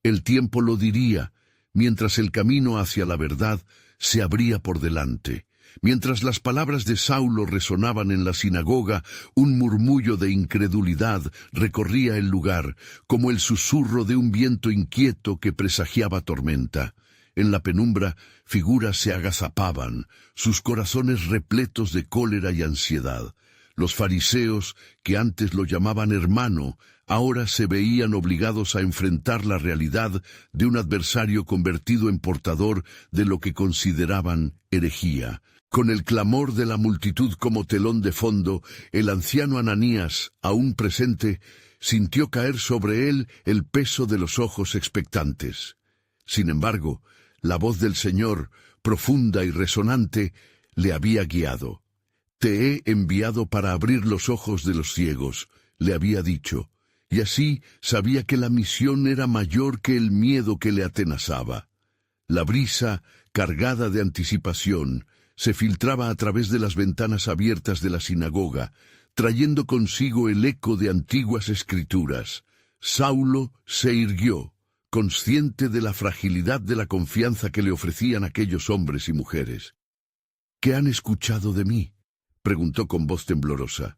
El tiempo lo diría, mientras el camino hacia la verdad se abría por delante. Mientras las palabras de Saulo resonaban en la sinagoga, un murmullo de incredulidad recorría el lugar, como el susurro de un viento inquieto que presagiaba tormenta. En la penumbra, figuras se agazapaban, sus corazones repletos de cólera y ansiedad. Los fariseos, que antes lo llamaban hermano, ahora se veían obligados a enfrentar la realidad de un adversario convertido en portador de lo que consideraban herejía. Con el clamor de la multitud como telón de fondo, el anciano Ananías, aún presente, sintió caer sobre él el peso de los ojos expectantes. Sin embargo, la voz del Señor, profunda y resonante, le había guiado. «Te he enviado para abrir los ojos de los ciegos», le había dicho, y así sabía que la misión era mayor que el miedo que le atenazaba. La brisa, cargada de anticipación, se filtraba a través de las ventanas abiertas de la sinagoga, trayendo consigo el eco de antiguas escrituras. Saulo se irguió, consciente de la fragilidad de la confianza que le ofrecían aquellos hombres y mujeres. «¿Qué han escuchado de mí?», preguntó con voz temblorosa.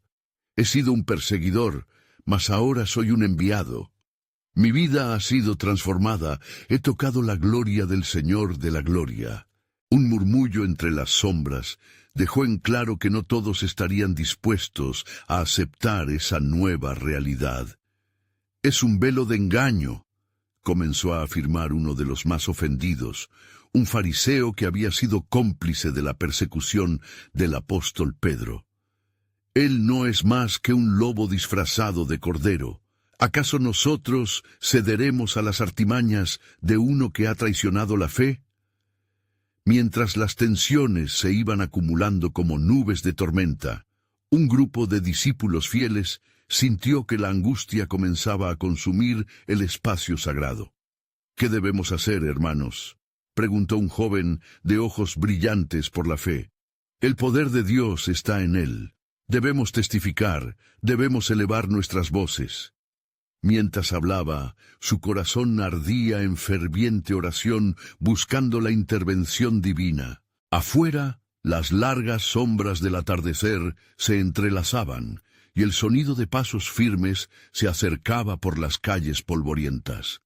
«He sido un perseguidor, mas ahora soy un enviado. Mi vida ha sido transformada, he tocado la gloria del Señor de la gloria». Un murmullo entre las sombras dejó en claro que no todos estarían dispuestos a aceptar esa nueva realidad. «Es un velo de engaño», comenzó a afirmar uno de los más ofendidos, un fariseo que había sido cómplice de la persecución del apóstol Pedro. «Él no es más que un lobo disfrazado de cordero. ¿Acaso nosotros cederemos a las artimañas de uno que ha traicionado la fe?» Mientras las tensiones se iban acumulando como nubes de tormenta, un grupo de discípulos fieles sintió que la angustia comenzaba a consumir el espacio sagrado. «¿Qué debemos hacer, hermanos?», preguntó un joven de ojos brillantes por la fe. «El poder de Dios está en él. Debemos testificar, debemos elevar nuestras voces». Mientras hablaba, su corazón ardía en ferviente oración buscando la intervención divina. Afuera, las largas sombras del atardecer se entrelazaban, y el sonido de pasos firmes se acercaba por las calles polvorientas.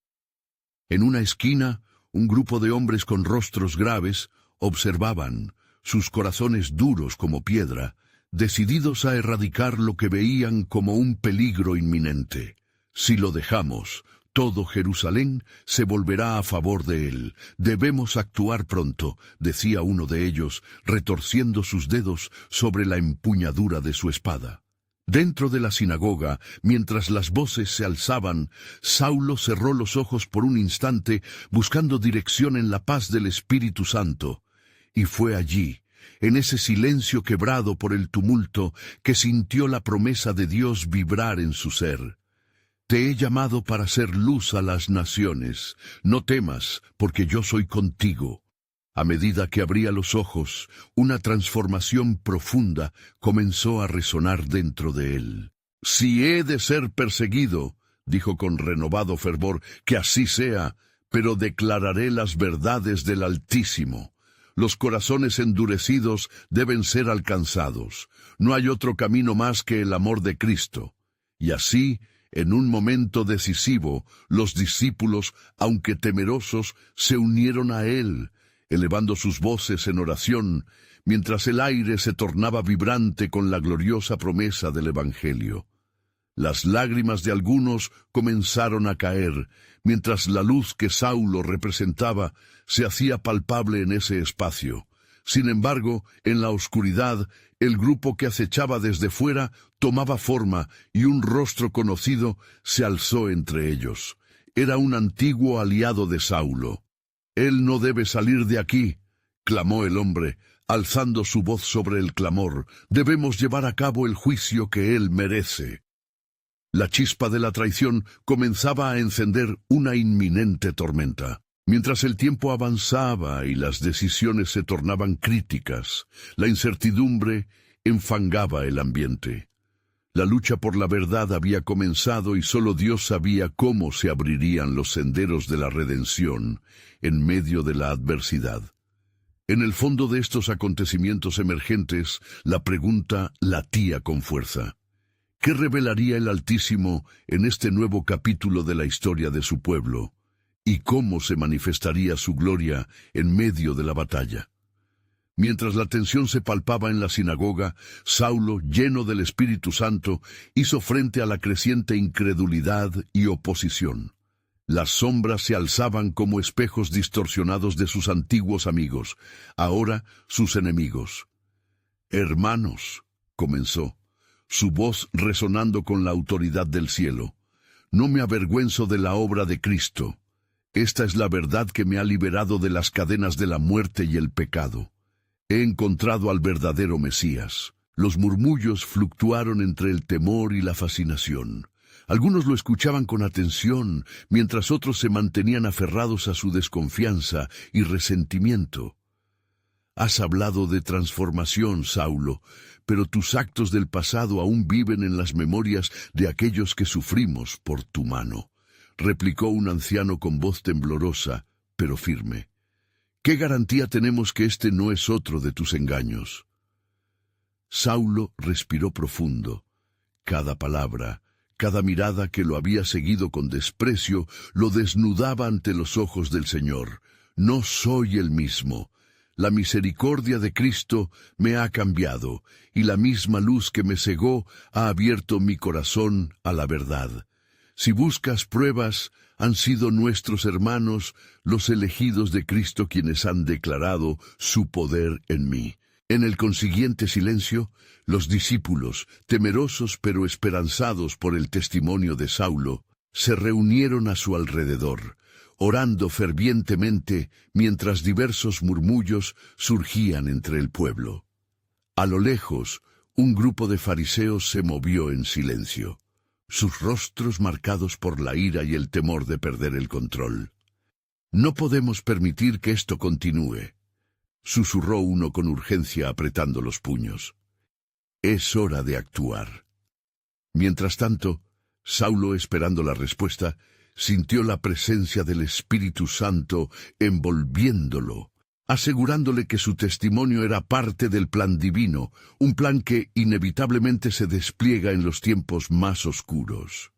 En una esquina, un grupo de hombres con rostros graves observaban, sus corazones duros como piedra, decididos a erradicar lo que veían como un peligro inminente. «Si lo dejamos, todo Jerusalén se volverá a favor de él. Debemos actuar pronto», decía uno de ellos, retorciendo sus dedos sobre la empuñadura de su espada. Dentro de la sinagoga, mientras las voces se alzaban, Saulo cerró los ojos por un instante, buscando dirección en la paz del Espíritu Santo. Y fue allí, en ese silencio quebrado por el tumulto que sintió la promesa de Dios vibrar en su ser. Te he llamado para ser luz a las naciones. No temas, porque yo soy contigo. A medida que abría los ojos, una transformación profunda comenzó a resonar dentro de él. Si he de ser perseguido, dijo con renovado fervor, que así sea, pero declararé las verdades del Altísimo. Los corazones endurecidos deben ser alcanzados. No hay otro camino más que el amor de Cristo. Y así, en un momento decisivo, los discípulos, aunque temerosos, se unieron a él, elevando sus voces en oración, mientras el aire se tornaba vibrante con la gloriosa promesa del Evangelio. Las lágrimas de algunos comenzaron a caer, mientras la luz que Saulo representaba se hacía palpable en ese espacio. Sin embargo, en la oscuridad, el grupo que acechaba desde fuera tomaba forma y un rostro conocido se alzó entre ellos. Era un antiguo aliado de Saulo. «Él no debe salir de aquí», clamó el hombre, alzando su voz sobre el clamor. «Debemos llevar a cabo el juicio que él merece». La chispa de la traición comenzaba a encender una inminente tormenta. Mientras el tiempo avanzaba y las decisiones se tornaban críticas, la incertidumbre enfangaba el ambiente. La lucha por la verdad había comenzado y solo Dios sabía cómo se abrirían los senderos de la redención en medio de la adversidad. En el fondo de estos acontecimientos emergentes, la pregunta latía con fuerza. ¿Qué revelaría el Altísimo en este nuevo capítulo de la historia de su pueblo? ¿Y cómo se manifestaría su gloria en medio de la batalla? Mientras la tensión se palpaba en la sinagoga, Saulo, lleno del Espíritu Santo, hizo frente a la creciente incredulidad y oposición. Las sombras se alzaban como espejos distorsionados de sus antiguos amigos, ahora sus enemigos. «Hermanos», comenzó, su voz resonando con la autoridad del cielo, «no me avergüenzo de la obra de Cristo. Esta es la verdad que me ha liberado de las cadenas de la muerte y el pecado. He encontrado al verdadero Mesías». Los murmullos fluctuaron entre el temor y la fascinación. Algunos lo escuchaban con atención, mientras otros se mantenían aferrados a su desconfianza y resentimiento. «Has hablado de transformación, Saulo, pero tus actos del pasado aún viven en las memorias de aquellos que sufrimos por tu mano», replicó un anciano con voz temblorosa, pero firme. «¿Qué garantía tenemos que este no es otro de tus engaños?» Saulo respiró profundo. Cada palabra, cada mirada que lo había seguido con desprecio, lo desnudaba ante los ojos del Señor. «No soy el mismo. La misericordia de Cristo me ha cambiado, y la misma luz que me cegó ha abierto mi corazón a la verdad. Si buscas pruebas, han sido nuestros hermanos, los elegidos de Cristo, quienes han declarado su poder en mí». En el consiguiente silencio, los discípulos, temerosos pero esperanzados por el testimonio de Saulo, se reunieron a su alrededor, orando fervientemente mientras diversos murmullos surgían entre el pueblo. A lo lejos, un grupo de fariseos se movió en silencio, sus rostros marcados por la ira y el temor de perder el control. «No podemos permitir que esto continúe», susurró uno con urgencia apretando los puños. «Es hora de actuar». Mientras tanto, Saulo, esperando la respuesta, sintió la presencia del Espíritu Santo envolviéndolo, asegurándole que su testimonio era parte del plan divino, un plan que inevitablemente se despliega en los tiempos más oscuros.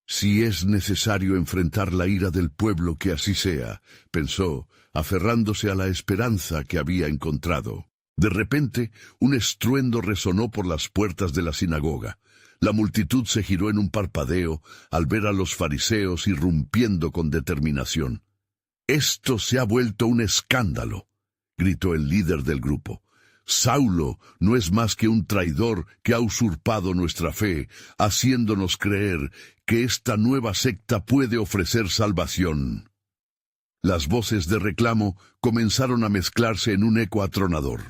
«Si es necesario enfrentar la ira del pueblo, que así sea», pensó, aferrándose a la esperanza que había encontrado. De repente, un estruendo resonó por las puertas de la sinagoga. La multitud se giró en un parpadeo al ver a los fariseos irrumpiendo con determinación. «Esto se ha vuelto un escándalo», gritó el líder del grupo. «Saulo no es más que un traidor que ha usurpado nuestra fe, haciéndonos creer que esta nueva secta puede ofrecer salvación». Las voces de reclamo comenzaron a mezclarse en un eco atronador.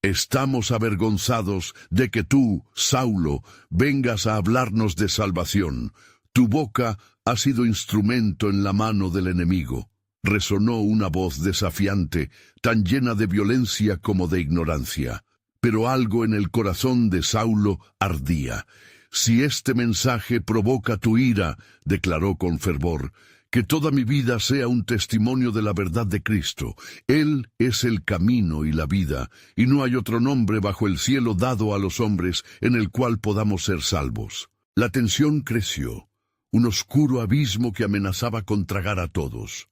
Estamos avergonzados de que tú, Saulo, vengas a hablarnos de salvación. Tu boca ha sido instrumento en la mano del enemigo. Resonó una voz desafiante, tan llena de violencia como de ignorancia. Pero algo en el corazón de Saulo ardía. Si este mensaje provoca tu ira, declaró con fervor, que toda mi vida sea un testimonio de la verdad de Cristo. Él es el camino y la vida, y no hay otro nombre bajo el cielo dado a los hombres en el cual podamos ser salvos. La tensión creció, un oscuro abismo que amenazaba con tragar a todos.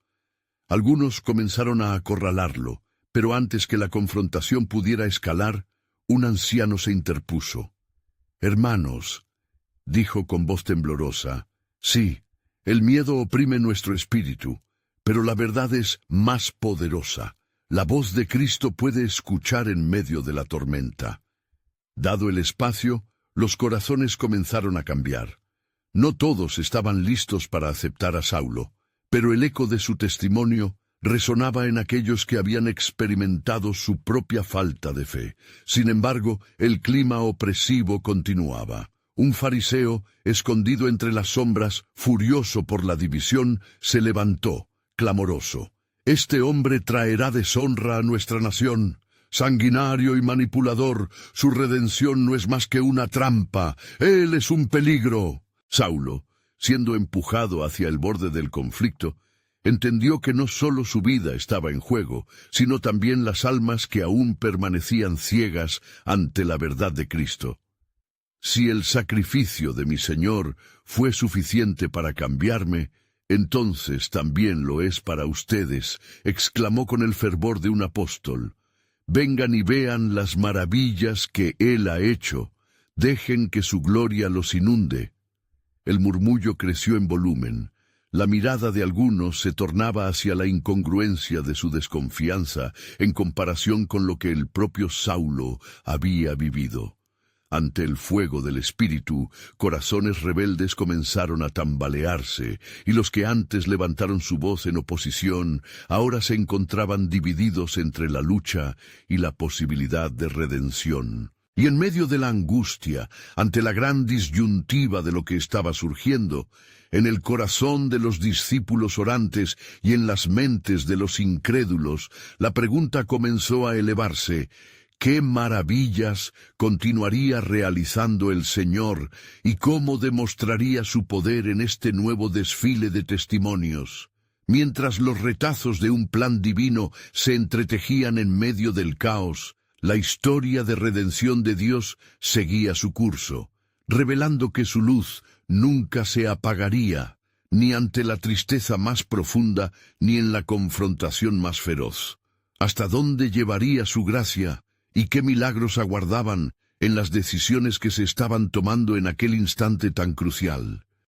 Algunos comenzaron a acorralarlo, pero antes que la confrontación pudiera escalar, un anciano se interpuso. «Hermanos», dijo con voz temblorosa, «sí, el miedo oprime nuestro espíritu, pero la verdad es más poderosa. La voz de Cristo puede escuchar en medio de la tormenta». Dado el espacio, los corazones comenzaron a cambiar. No todos estaban listos para aceptar a Saulo, pero el eco de su testimonio resonaba en aquellos que habían experimentado su propia falta de fe. Sin embargo, el clima opresivo continuaba. Un fariseo, escondido entre las sombras, furioso por la división, se levantó, clamoroso. «Este hombre traerá deshonra a nuestra nación. Sanguinario y manipulador, su redención no es más que una trampa. Él es un peligro». Saulo, siendo empujado hacia el borde del conflicto, entendió que no solo su vida estaba en juego, sino también las almas que aún permanecían ciegas ante la verdad de Cristo. «Si el sacrificio de mi Señor fue suficiente para cambiarme, entonces también lo es para ustedes», exclamó con el fervor de un apóstol. «Vengan y vean las maravillas que Él ha hecho. Dejen que su gloria los inunde». El murmullo creció en volumen. La mirada de algunos se tornaba hacia la incongruencia de su desconfianza en comparación con lo que el propio Saulo había vivido. Ante el fuego del Espíritu, corazones rebeldes comenzaron a tambalearse, y los que antes levantaron su voz en oposición, ahora se encontraban divididos entre la lucha y la posibilidad de redención. Y en medio de la angustia, ante la gran disyuntiva de lo que estaba surgiendo, en el corazón de los discípulos orantes y en las mentes de los incrédulos, la pregunta comenzó a elevarse: ¿qué maravillas continuaría realizando el Señor y cómo demostraría su poder en este nuevo desfile de testimonios? Mientras los retazos de un plan divino se entretejían en medio del caos, la historia de redención de Dios seguía su curso, revelando que su luz nunca se apagaría, ni ante la tristeza más profunda, ni en la confrontación más feroz. ¿Hasta dónde llevaría su gracia? ¿Y qué milagros aguardaban en las decisiones que se estaban tomando en aquel instante tan crucial?